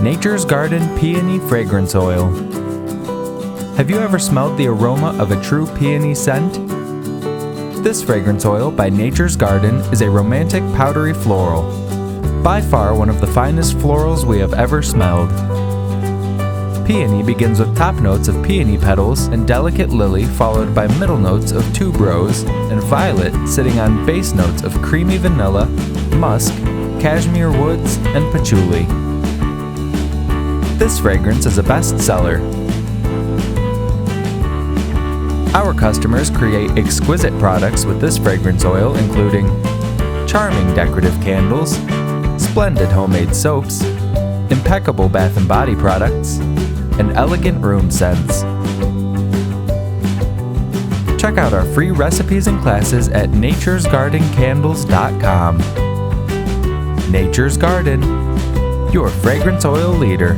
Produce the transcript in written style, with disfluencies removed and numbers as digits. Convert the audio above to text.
Nature's Garden Peony Fragrance Oil. Have you ever smelled the aroma of a true peony scent? This fragrance oil by Nature's Garden is a romantic powdery floral. By far one of the finest florals we have ever smelled. Peony begins with top notes of peony petals and delicate lily, followed by middle notes of tuberose and violet, sitting on base notes of creamy vanilla, musk, cashmere woods, and patchouli. This fragrance is a bestseller. Our customers create exquisite products with this fragrance oil, including charming decorative candles, splendid homemade soaps, impeccable bath and body products, and elegant room scents. Check out our free recipes and classes at naturesgardencandles.com. Nature's Garden, your fragrance oil leader.